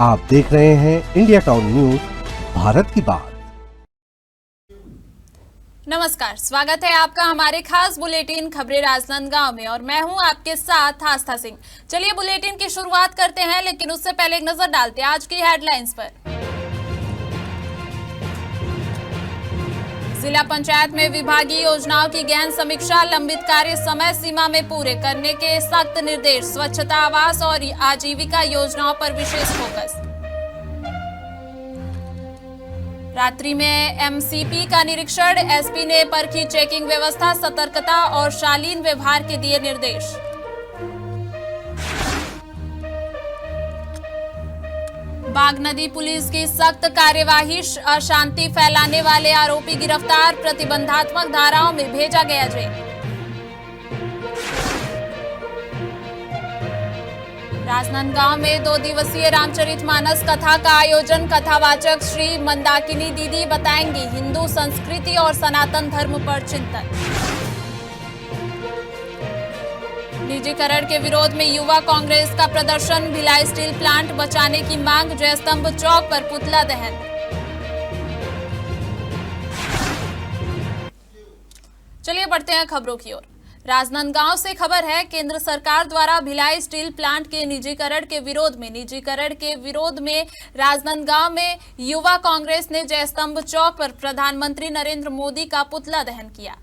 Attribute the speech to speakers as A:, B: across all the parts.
A: आप देख रहे हैं इंडिया टाउन न्यूज, भारत की बात।
B: नमस्कार, स्वागत है आपका हमारे खास बुलेटिन खबरें राजनांदगांव में और मैं हूं आपके साथ आस्था सिंह। चलिए बुलेटिन की शुरुआत करते हैं, लेकिन उससे पहले एक नजर डालते हैं आज की हेडलाइंस पर। जिला पंचायत में विभागीय योजनाओं की गहन समीक्षा, लंबित कार्य समय सीमा में पूरे करने के सख्त निर्देश। स्वच्छता, आवास और आजीविका योजनाओं पर विशेष फोकस। रात्रि में एमसीपी का निरीक्षण, एसपी ने परखी चेकिंग व्यवस्था, सतर्कता और शालीन व्यवहार के दिए निर्देश। बाघ नदी पुलिस की सख्त कार्यवाही, अशांति फैलाने वाले आरोपी गिरफ्तार, प्रतिबंधात्मक धाराओं में भेजा गया जेल। राजनांदगांव में 2 दिवसीय रामचरितमानस कथा का आयोजन, कथावाचक श्री मंदाकिनी दीदी बताएंगी हिंदू संस्कृति और सनातन धर्म पर चिंतन। निजीकरण के विरोध में युवा कांग्रेस का प्रदर्शन, भिलाई स्टील प्लांट बचाने की मांग, जयस्तंभ चौक पर पुतला दहन। चलिए बढ़ते हैं खबरों की ओर। राजनांदगांव से खबर है, केंद्र सरकार द्वारा भिलाई स्टील प्लांट के निजीकरण के विरोध में राजनांदगांव में युवा कांग्रेस ने जयस्तंभ चौक पर प्रधानमंत्री नरेंद्र मोदी का पुतला दहन किया।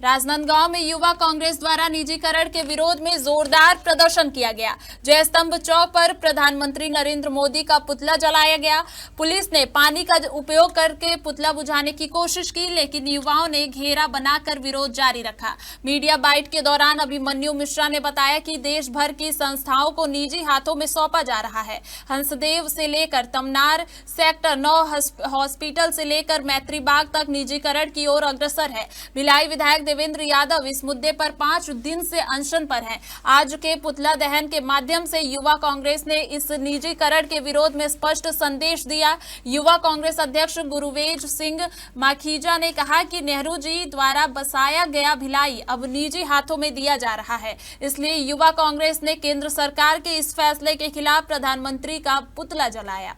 B: राजनांदगांव में युवा कांग्रेस द्वारा निजीकरण के विरोध में जोरदार प्रदर्शन किया गया। जयस्तंभ चौक पर प्रधानमंत्री नरेंद्र मोदी का पुतला जलाया गया। पुलिस ने पानी का उपयोग करके पुतला बुझाने की कोशिश की, लेकिन युवाओं ने घेरा बनाकर विरोध जारी रखा। मीडिया बाइट के दौरान अभिमन्यु मिश्रा ने बताया कि देश भर की संस्थाओं को निजी हाथों में सौंपा जा रहा है। हंसदेव से लेकर तमनार, सेक्टर 9 हॉस्पिटल से लेकर मैत्री बाग तक निजीकरण की ओर अग्रसर है। भिलाई विधायक देवेंद्र यादव इस मुद्दे पर 5 दिन से अनशन पर हैं। आज के पुतला दहन के माध्यम से युवा कांग्रेस ने इस निजीकरण के विरोध में स्पष्ट संदेश दिया। युवा कांग्रेस अध्यक्ष गुरुवेज सिंह माखीजा ने कहा कि नेहरू जी द्वारा बसाया गया भिलाई अब निजी हाथों में दिया जा रहा है, इसलिए युवा कांग्रेस ने केंद्र सरकार के इस फैसले के खिलाफ प्रधानमंत्री का पुतला जलाया।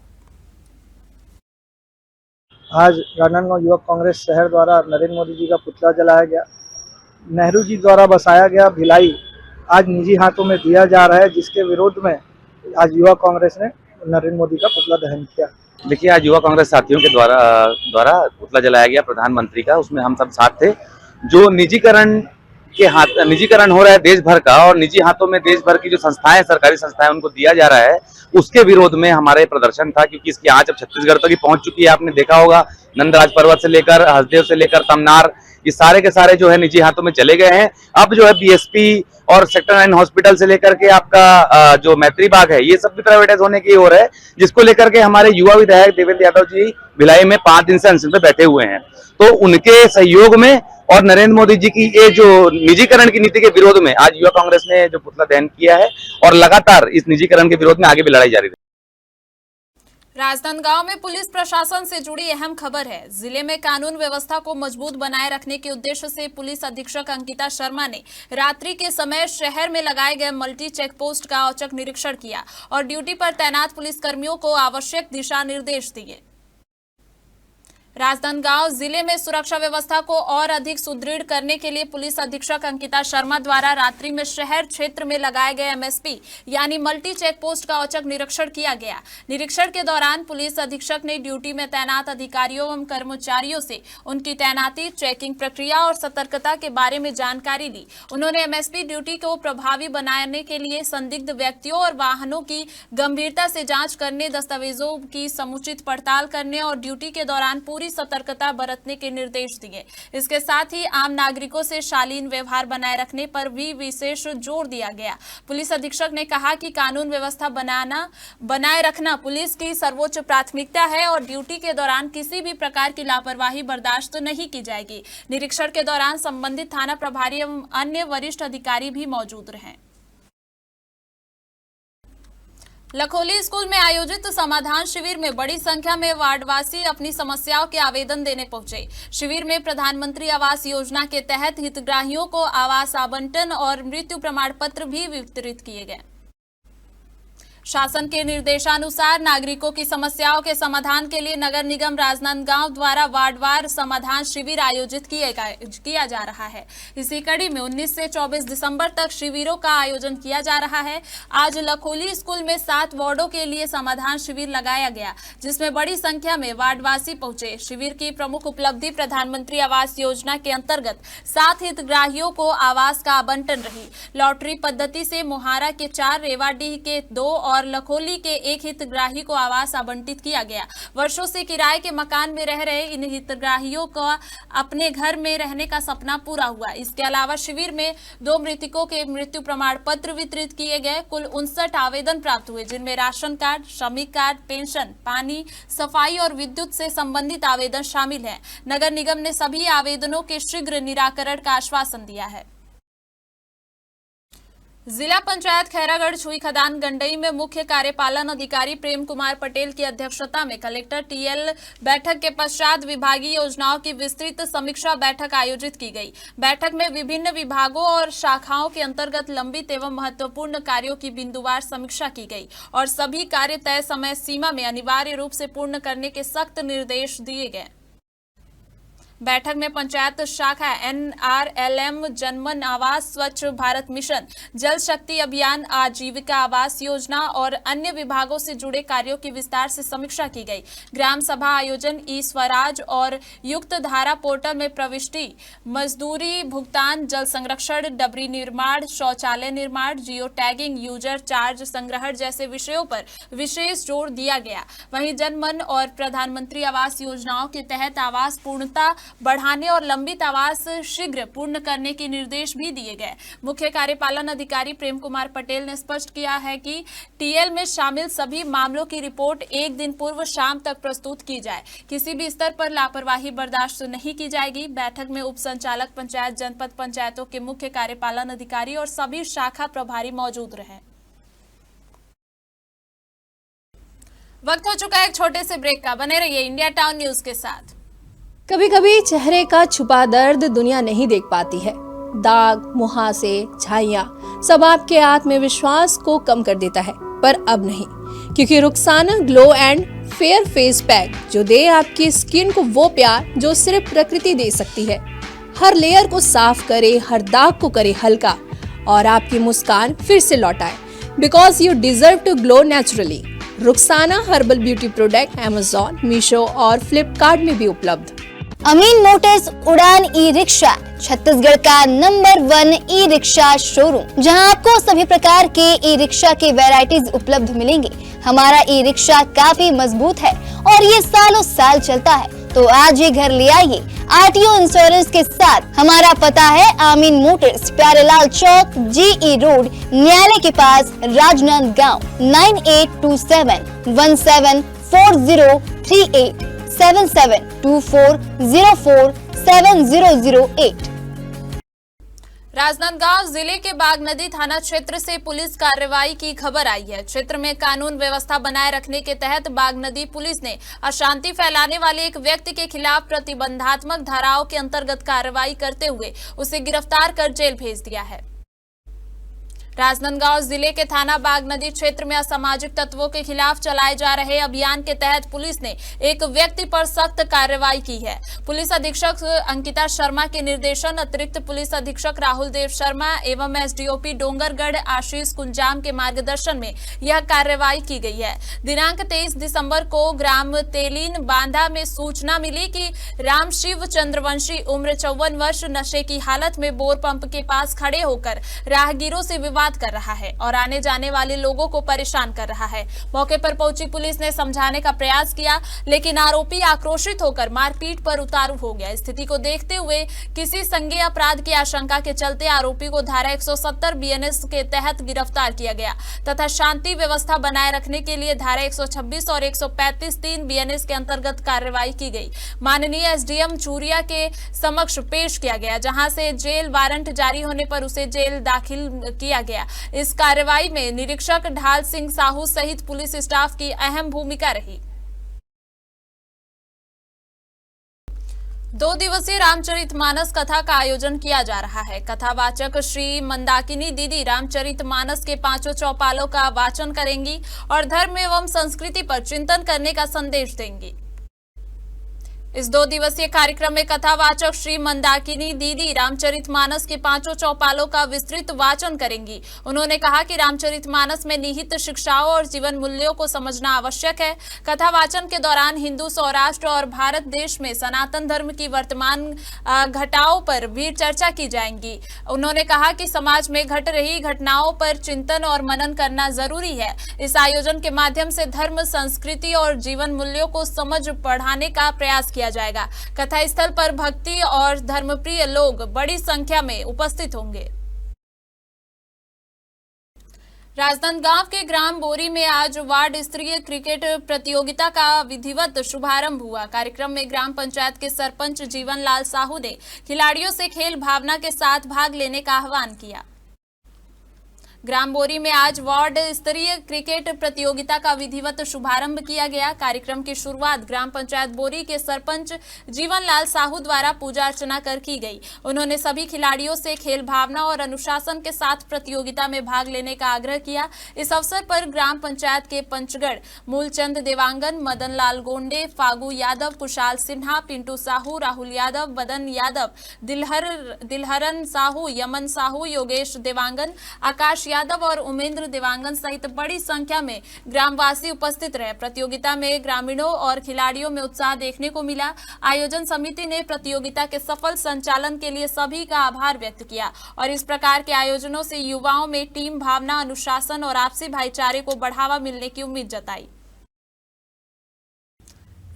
C: आज राजनांदगांव युवक कांग्रेस शहर द्वारा नरेंद्र मोदी जी का पुतला जलाया गया। नेहरू जी द्वारा बसाया गया भिलाई आज निजी हाथों में दिया जा रहा है, जिसके विरोध में आज युवा कांग्रेस ने नरेंद्र मोदी का पुतला दहन किया।
D: देखिए, आज युवा कांग्रेस साथियों के द्वारा पुतला जलाया गया प्रधानमंत्री का, उसमें हम सब साथ थे। जो निजीकरण हो रहा है देश भर का और निजी हाथों में देश भर की जो संस्थाएं, सरकारी संस्थाएं, उनको दिया जा रहा है, उसके विरोध में हमारे प्रदर्शन था। क्योंकि इसकी आंच अब छत्तीसगढ़ तक ही पहुंच चुकी है। आपने देखा होगा, नंदराज पर्वत से लेकर हसदेव से लेकर तमनार, ये सारे के सारे जो है निजी हाथों में चले गए हैं। अब जो है बीएसपी और सेक्टर 9 हॉस्पिटल से लेकर के आपका जो मैत्री बाग है, ये सब भी प्राइवेटाइज होने की ओर है, जिसको लेकर के हमारे युवा विधायक देवेंद्र यादव जी भिलाई में 5 दिन से अनशन पे बैठे हुए हैं। तो उनके सहयोग में और नरेंद्र मोदी जी की ये जो निजीकरण की नीति के विरोध में आज युवा कांग्रेस ने जो पुतला दहन किया है और लगातार इस निजीकरण के विरोध में आगे भी लड़ाई जारी है।
B: राजनांदगांव में पुलिस प्रशासन से जुड़ी अहम खबर है। जिले में कानून व्यवस्था को मजबूत बनाए रखने के उद्देश्य से पुलिस अधीक्षक अंकिता शर्मा ने रात्रि के समय शहर में लगाए गए मल्टी चेक पोस्ट का औचक निरीक्षण किया और ड्यूटी पर तैनात पुलिसकर्मियों को आवश्यक दिशा निर्देश दिए। राजनांदगांव जिले में सुरक्षा व्यवस्था को और अधिक सुदृढ़ करने के लिए पुलिस अधीक्षक अंकिता शर्मा द्वारा रात्रि में शहर क्षेत्र में लगाए गए एमएसपी यानी मल्टी चेक पोस्ट का औचक निरीक्षण किया गया। निरीक्षण के दौरान पुलिस अधीक्षक ने ड्यूटी में तैनात अधिकारियों एवं कर्मचारियों से उनकी तैनाती, चेकिंग प्रक्रिया और सतर्कता के बारे में जानकारी ली। उन्होंने एमएसपी ड्यूटी को प्रभावी बनाने के लिए संदिग्ध व्यक्तियों और वाहनों की गंभीरता से जाँच करने, दस्तावेजों की समुचित पड़ताल करने और ड्यूटी के दौरान पूरी सतर्कता बरतने के निर्देश दिए। इसके साथ ही आम नागरिकों से शालीन व्यवहार बनाए रखने पर भी विशेष जोर दिया गया। पुलिस अधीक्षक ने कहा कि कानून व्यवस्था बनाए रखना पुलिस की सर्वोच्च प्राथमिकता है और ड्यूटी के दौरान किसी भी प्रकार की लापरवाही बर्दाश्त नहीं की जाएगी। निरीक्षण के दौरान संबंधित थाना प्रभारी एवं अन्य वरिष्ठ अधिकारी भी मौजूद रहे। लखोली स्कूल में आयोजित समाधान शिविर में बड़ी संख्या में वार्डवासी अपनी समस्याओं के आवेदन देने पहुंचे। शिविर में प्रधानमंत्री आवास योजना के तहत हितग्राहियों को आवास आवंटन और मृत्यु प्रमाण पत्र भी वितरित किए गए। शासन के निर्देशानुसार नागरिकों की समस्याओं के समाधान के लिए नगर निगम राजनांदगांव द्वारा वार्डवार समाधान शिविर आयोजित किया जा रहा है। इसी कड़ी में 19 से 24 दिसंबर तक शिविरों का आयोजन किया जा रहा है। आज लखोली स्कूल में 7 वार्डों के लिए समाधान शिविर लगाया गया, जिसमें बड़ी संख्या में वार्डवासी पहुंचे। शिविर की प्रमुख उपलब्धि प्रधानमंत्री आवास योजना के अंतर्गत 7 हितग्राहियों को आवास का आवंटन रही। लॉटरी पद्धति से मोहारा के 4, रेवाडीह के 2 और लखोली के 1 हितग्राही को आवास आवंटित किया गया। वर्षों से किराए के मकान में रह रहे इन हितग्राहियों को अपने घर में रहने का सपना पूरा हुआ। इसके अलावा शिविर में 2 मृतकों के मृत्यु प्रमाण पत्र वितरित किए गए। कुल 59 आवेदन प्राप्त हुए, जिनमें राशन कार्ड, श्रमिक कार्ड, पेंशन, पानी, सफाई और विद्युत से संबंधित आवेदन शामिल हैं। नगर निगम ने सभी आवेदनों के शीघ्र निराकरण का आश्वासन दिया है। जिला पंचायत खैरागढ़ छुई खदान गंडई में मुख्य कार्यपालन अधिकारी प्रेम कुमार पटेल की अध्यक्षता में कलेक्टर टीएल बैठक के पश्चात विभागीय योजनाओं की विस्तृत समीक्षा बैठक आयोजित की गई। बैठक में विभिन्न विभागों और शाखाओं के अंतर्गत लंबित एवं महत्वपूर्ण कार्यों की बिंदुवार समीक्षा की गई और सभी कार्य तय समय सीमा में अनिवार्य रूप से पूर्ण करने के सख्त निर्देश दिए गए। बैठक में पंचायत शाखा, NRLM, जनमन आवास, स्वच्छ भारत मिशन, जल शक्ति अभियान, आजीविका आवास योजना और अन्य विभागों से जुड़े कार्यों की विस्तार से समीक्षा की गई। ग्राम सभा आयोजन, ई स्वराज और युक्त धारा पोर्टल में प्रविष्टि, मजदूरी भुगतान, जल संरक्षण, डबरी निर्माण, शौचालय निर्माण, जियो टैगिंग, यूजर चार्ज संग्रहण जैसे विषयों पर विशेष जोर दिया गया। वहीं जनमन और प्रधानमंत्री आवास योजनाओं के तहत आवास पूर्णता बढ़ाने और लंबित आवास शीघ्र पूर्ण करने के निर्देश भी दिए गए। मुख्य कार्यपालन अधिकारी प्रेम कुमार पटेल ने स्पष्ट किया है कि टीएल में शामिल सभी मामलों की रिपोर्ट 1 दिन पूर्व शाम तक प्रस्तुत की जाए। किसी भी स्तर पर लापरवाही बर्दाश्त नहीं की जाएगी। बैठक में उप संचालक पंचायत, जनपद पंचायतों के मुख्य कार्यपालन अधिकारी और सभी शाखा प्रभारी मौजूद रहे। वक्त हो चुका है एक छोटे से ब्रेक का। बने रहिए इंडिया टाउन न्यूज के साथ।
E: कभी कभी चेहरे का छुपा दर्द दुनिया नहीं देख पाती है। दाग, मुहासे, झाइयां सब आपके आत्मविश्वास को कम कर देता है, पर अब नहीं, क्योंकि Rukhsana glow and fair face pack जो दे आपकी स्किन को वो प्यार जो सिर्फ प्रकृति दे सकती है। हर लेयर को साफ करे, हर दाग को करे हल्का और आपकी मुस्कान फिर से लौटाए। Because you deserve to glow naturally. Rukhsana herbal beauty product Amazon, Meesho और फ्लिपकार्ट में भी उपलब्ध।
F: अमीन मोटर्स उड़ान ई रिक्शा छत्तीसगढ़ का नंबर 1 ई रिक्शा शोरूम, जहां आपको सभी प्रकार के ई रिक्शा के वैरायटीज उपलब्ध मिलेंगे। हमारा ई रिक्शा काफी मजबूत है और ये सालों साल चलता है, तो आज ही घर ले आइए आरटीओ इंश्योरेंस के साथ। हमारा पता है अमीन मोटर्स, प्यारेलाल चौक, GE रोड, न्यायालय के पास, राजनांदगांव। 9827174038 7724047008।
B: राजनांदगांव जिले के बागनदी थाना क्षेत्र से पुलिस कार्रवाई की खबर आई है। क्षेत्र में कानून व्यवस्था बनाए रखने के तहत बागनदी पुलिस ने अशांति फैलाने वाले एक व्यक्ति के खिलाफ प्रतिबंधात्मक धाराओं के अंतर्गत कार्रवाई करते हुए उसे गिरफ्तार कर जेल भेज दिया है। राजनांदगांव जिले के थाना बागनदी क्षेत्र में असामाजिक तत्वों के खिलाफ चलाए जा रहे अभियान के तहत पुलिस ने एक व्यक्ति पर सख्त कार्रवाई की है। पुलिस अधीक्षक अंकिता शर्मा के निर्देशन, अतिरिक्त पुलिस अधीक्षक राहुल देव शर्मा एवं SDOP डोंगरगढ़ आशीष कुंजाम के मार्गदर्शन में यह कार्रवाई की गई है। दिनांक 23 दिसंबर को ग्राम तेलीन बांधा में सूचना मिली कि रामशिव चंद्रवंशी उम्र 54 वर्ष नशे की हालत में बोर पंप के पास खड़े होकर राहगीरों से विवाद कर रहा है और आने जाने वाले लोगों को परेशान कर रहा है। मौके पर पहुंची पुलिस ने समझाने का प्रयास किया, लेकिन आरोपी आक्रोशित होकर मारपीट पर उतारू हो गया। स्थिति को देखते हुए किसी संज्ञेय अपराध की आशंका के चलते आरोपी को धारा 170 BNS के तहत गिरफ्तार किया गया तथा शांति व्यवस्था बनाए रखने के लिए धारा 126 और 135(3) BNS के अंतर्गत कार्रवाई की गई। माननीय SDM चूरिया के समक्ष पेश किया गया, जहां से जेल वारंट जारी होने पर उसे जेल दाखिल किया गया। इस कार्रवाई में निरीक्षक ढाल सिंह साहू सहित पुलिस स्टाफ की अहम भूमिका रही। 2 दिवसीय रामचरितमानस कथा का आयोजन किया जा रहा है। कथावाचक श्री मंदाकिनी दीदी रामचरितमानस के 5 चौपालों का वाचन करेंगी और धर्म एवं संस्कृति पर चिंतन करने का संदेश देंगी। इस 2 दिवसीय कार्यक्रम में कथावाचक श्री मंदाकिनी दीदी रामचरितमानस के 5 चौपालों का विस्तृत वाचन करेंगी। उन्होंने कहा कि रामचरितमानस में निहित शिक्षाओं और जीवन मूल्यों को समझना आवश्यक है। कथावाचन के दौरान हिंदू सौराष्ट्र और भारत देश में सनातन धर्म की वर्तमान घटनाओं पर भी चर्चा की जाएगी। उन्होंने कहा कि समाज में घट रही घटनाओं पर चिंतन और मनन करना जरूरी है। इस आयोजन के माध्यम से धर्म, संस्कृति और जीवन मूल्यों को समझ बढ़ाने का प्रयास किया जाएगा। कथा स्थल पर भक्ति और धर्मप्रिय लोग बड़ी संख्या में उपस्थित होंगे। राजनांदगांव के ग्राम बोरी में आज वार्ड स्तरीय क्रिकेट प्रतियोगिता का विधिवत शुभारंभ हुआ। कार्यक्रम में ग्राम पंचायत के सरपंच जीवन लाल साहू ने खिलाड़ियों से खेल भावना के साथ भाग लेने का आह्वान किया। ग्राम बोरी में आज वार्ड स्तरीय क्रिकेट प्रतियोगिता का विधिवत शुभारंभ किया गया। कार्यक्रम की शुरुआत ग्राम पंचायत बोरी के सरपंच जीवन लाल साहू द्वारा पूजा अर्चना कर की गई। उन्होंने सभी खिलाड़ियों से खेल भावना और अनुशासन के साथ प्रतियोगिता में भाग लेने का आग्रह किया। इस अवसर पर ग्राम पंचायत के पंचगढ़ मूलचंद देवांगन, मदन लाल गोंडे, फागू यादव, कुशाल सिन्हा, पिंटू साहू, राहुल यादव, मदन यादव, दिलहरन साहू, यमन साहू, योगेश देवांगन, आकाश यादव और उमेंद्र देवांगन सहित बड़ी संख्या में ग्रामवासी उपस्थित रहे। प्रतियोगिता में ग्रामीणों और खिलाड़ियों में उत्साह देखने को मिला। आयोजन समिति ने प्रतियोगिता के सफल संचालन के लिए सभी का आभार व्यक्त किया और इस प्रकार के आयोजनों से युवाओं में टीम भावना, अनुशासन और आपसी भाईचारे को बढ़ावा मिलने की उम्मीद जताई।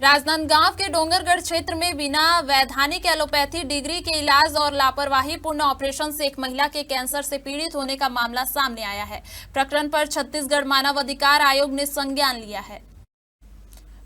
B: राजनांदगांव के डोंगरगढ़ क्षेत्र में बिना वैधानिक एलोपैथी डिग्री के इलाज और लापरवाहीपूर्ण ऑपरेशन से एक महिला के कैंसर से पीड़ित होने का मामला सामने आया है। प्रकरण पर छत्तीसगढ़ मानव अधिकार आयोग ने संज्ञान लिया है।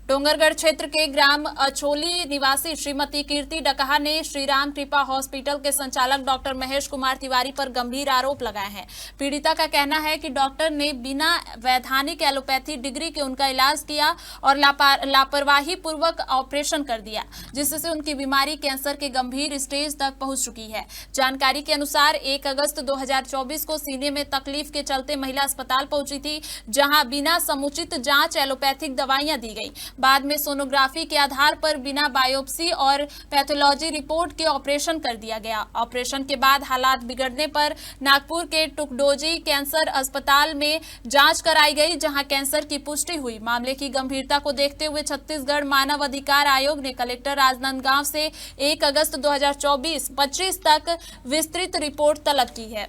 B: डोंगरगढ़ क्षेत्र के ग्राम अछोली निवासी श्रीमती कीर्ति डकहा ने श्री राम कृपा हॉस्पिटल के संचालक डॉक्टर महेश कुमार तिवारी पर गंभीर आरोप लगाए हैं। पीड़िता का कहना है कि डॉक्टर ने बिना वैधानिक एलोपैथी डिग्री के उनका इलाज किया और लापरवाही पूर्वक ऑपरेशन कर दिया, जिससे उनकी बीमारी कैंसर के गंभीर स्टेज तक पहुंच चुकी है। जानकारी के अनुसार 1 अगस्त 2024 को सीने में तकलीफ के चलते महिला अस्पताल पहुंची थी, जहां बिना समुचित जांच एलोपैथिक दवाइयां दी गई। बाद में सोनोग्राफी के आधार पर बिना बायोप्सी और पैथोलॉजी रिपोर्ट के ऑपरेशन कर दिया गया। ऑपरेशन के बाद हालात बिगड़ने पर नागपुर के टुकडोजी कैंसर अस्पताल में जांच कराई गई, जहां कैंसर की पुष्टि हुई। मामले की गंभीरता को देखते हुए छत्तीसगढ़ मानव अधिकार आयोग ने कलेक्टर राजनांदगांव से 1 अगस्त 2024-25 तक विस्तृत रिपोर्ट तलब की है।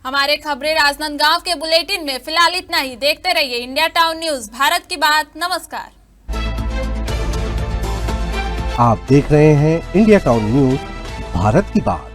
B: हमारे खबरें राजनांदगांव के बुलेटिन में फिलहाल इतना ही। देखते रहिए इंडिया टाउन न्यूज, भारत की बात। नमस्कार।
A: आप देख रहे हैं इंडिया टाउन न्यूज, भारत की बात।